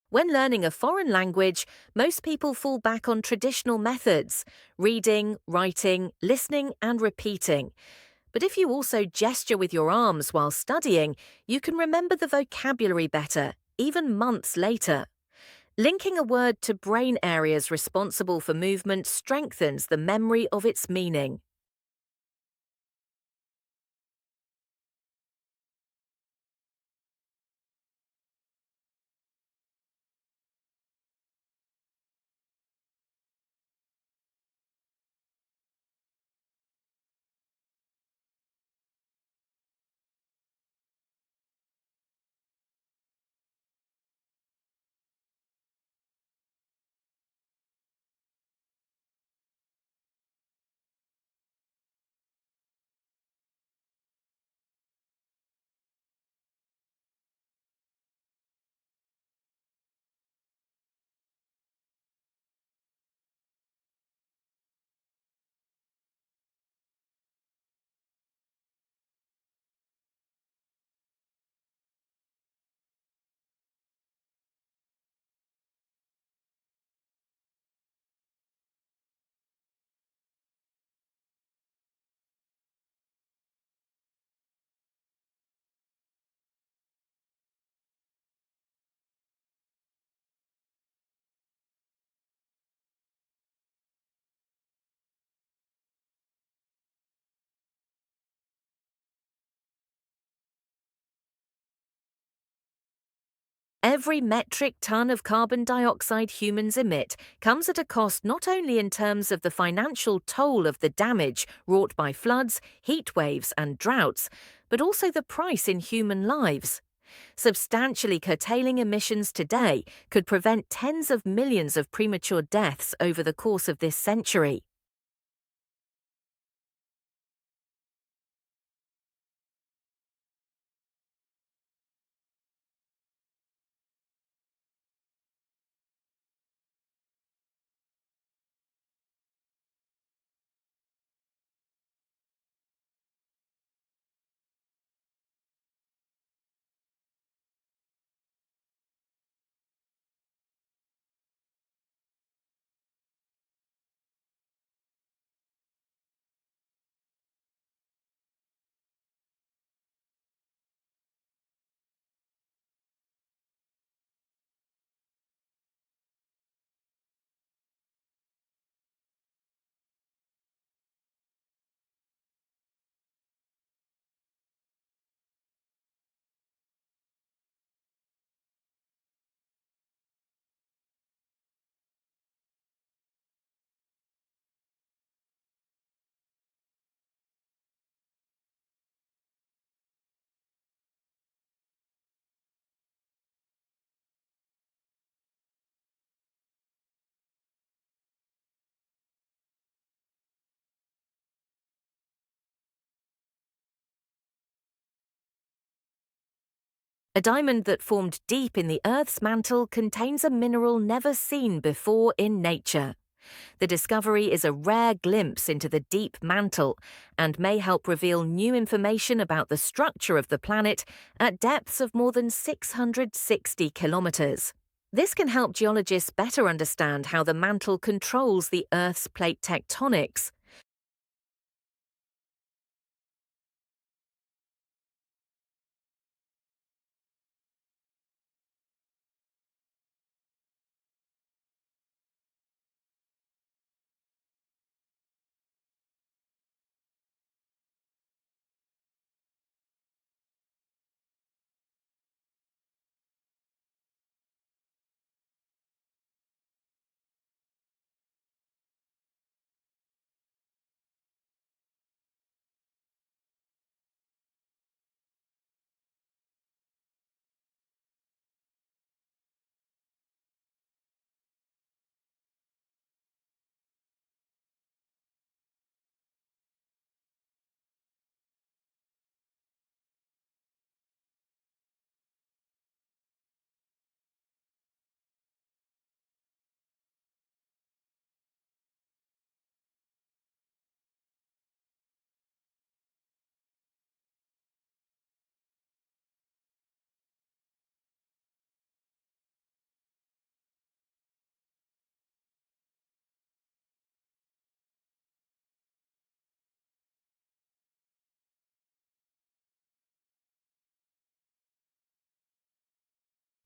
When learning a foreign language, most people fall back on traditional methods: reading, writing, listening, and repeating. But if you also gesture with your arms while studying, you can remember the vocabulary better, even months later. Linking a word to brain areas responsible for movement strengthens the memory of its meaning. Every metric ton of carbon dioxide humans emit comes at a cost not only in terms of the financial toll of the damage wrought by floods, heat waves, and droughts, but also the price in human lives. Substantially curtailing emissions today could prevent tens of millions of premature deaths over the course of this century. A diamond that formed deep in the Earth's mantle contains a mineral never seen before in nature. The discovery is a rare glimpse into the deep mantle and may help reveal new information about the structure of the planet at depths of more than 660 kilometers. This can help geologists better understand how the mantle controls the Earth's plate tectonics.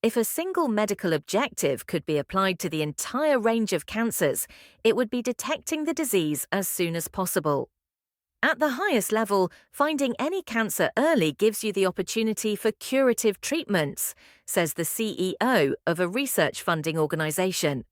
If a single medical objective could be applied to the entire range of cancers, it would be detecting the disease as soon as possible. At the highest level, finding any cancer early gives you the opportunity for curative treatments, says the CEO of a research funding organization.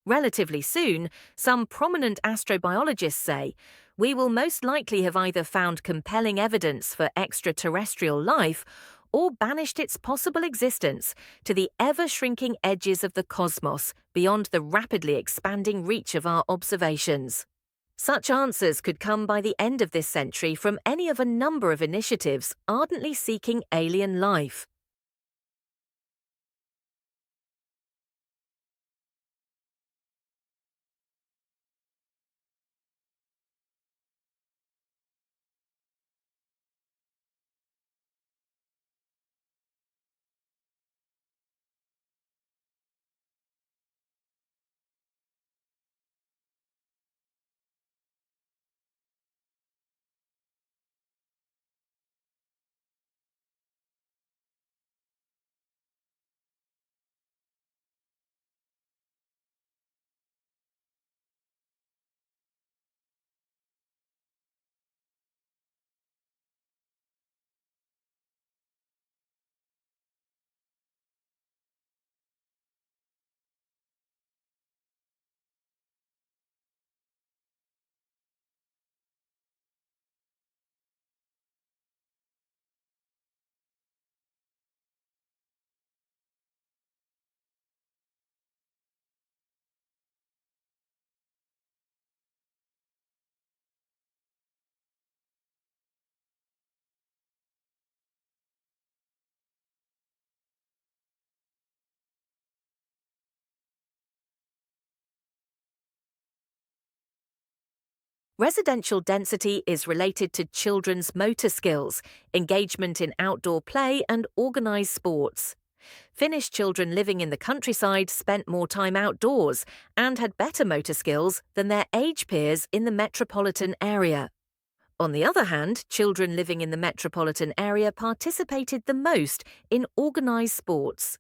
Relatively soon, some prominent astrobiologists say, we will most likely have either found compelling evidence for extraterrestrial life or banished its possible existence to the ever-shrinking edges of the cosmos beyond the rapidly expanding reach of our observations. Such answers could come by the end of this century from any of a number of initiatives ardently seeking alien life. Residential density is related to children's motor skills, engagement in outdoor play, and organised sports. Finnish children living in the countryside spent more time outdoors and had better motor skills than their age peers in the metropolitan area. On the other hand, children living in the metropolitan area participated the most in organised sports.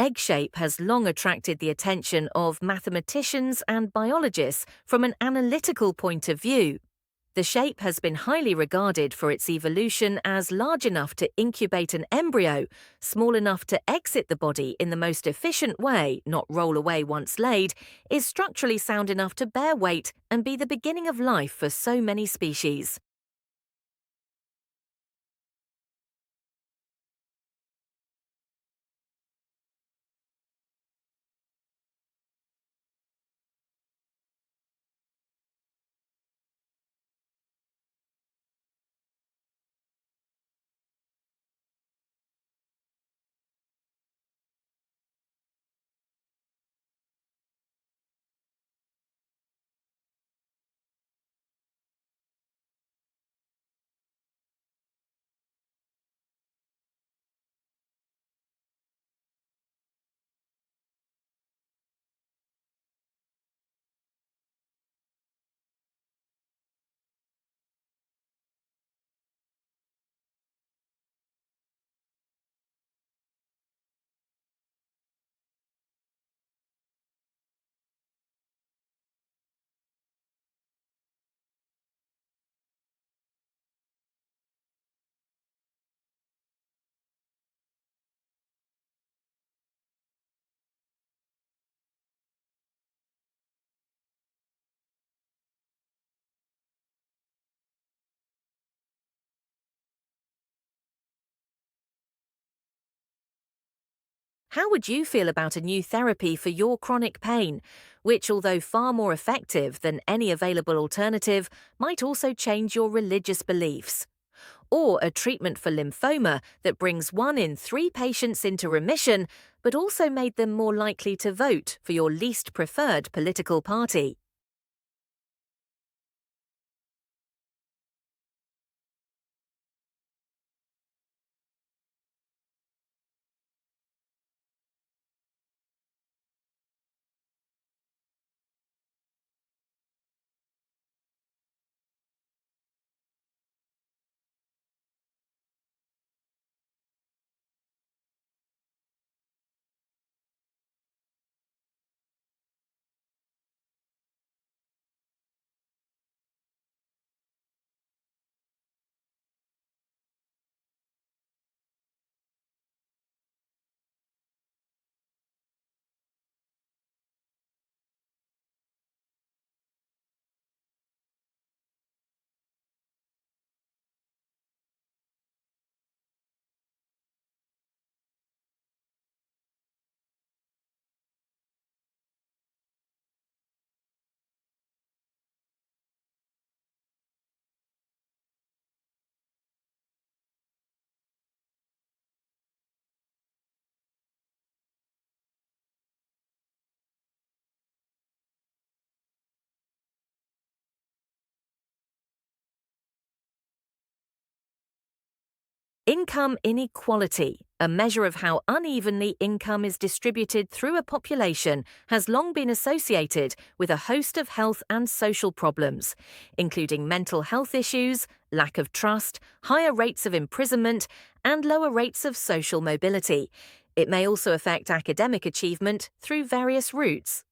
egg shape has long attracted the attention of mathematicians and biologists from an analytical point of view. The shape has been highly regarded for its evolution as large enough to incubate an embryo, small enough to exit the body in the most efficient way, not roll away once laid, is structurally sound enough to bear weight and be the beginning of life for so many species. How would you feel about a new therapy for your chronic pain, which, although far more effective than any available alternative, might also change your religious beliefs? Or a treatment for lymphoma that brings 1 in 3 patients into remission, but also made them more likely to vote for your least preferred political party? Income inequality, a measure of how unevenly income is distributed through a population, has long been associated with a host of health and social problems, including mental health issues, lack of trust, higher rates of imprisonment, and lower rates of social mobility. It may also affect academic achievement through various routes.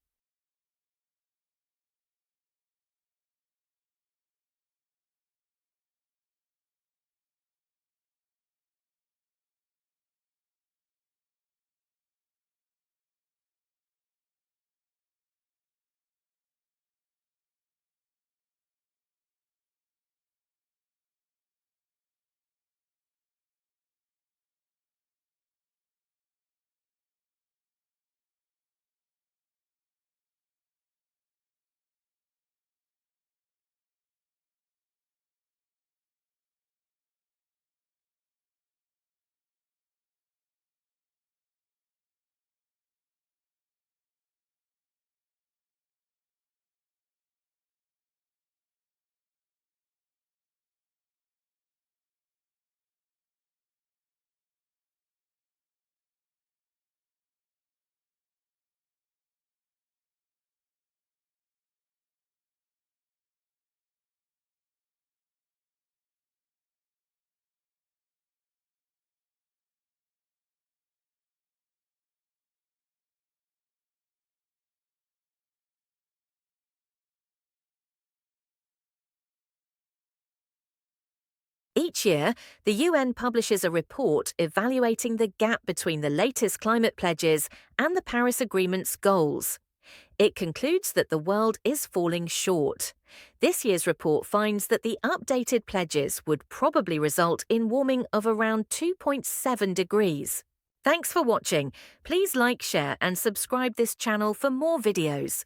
Each year, the UN publishes a report evaluating the gap between the latest climate pledges and the Paris Agreement's goals. It concludes that the world is falling short. This year's report finds that the updated pledges would probably result in warming of around 2.7 degrees. Thanks for watching. Please like, share, and subscribe this channel for more videos.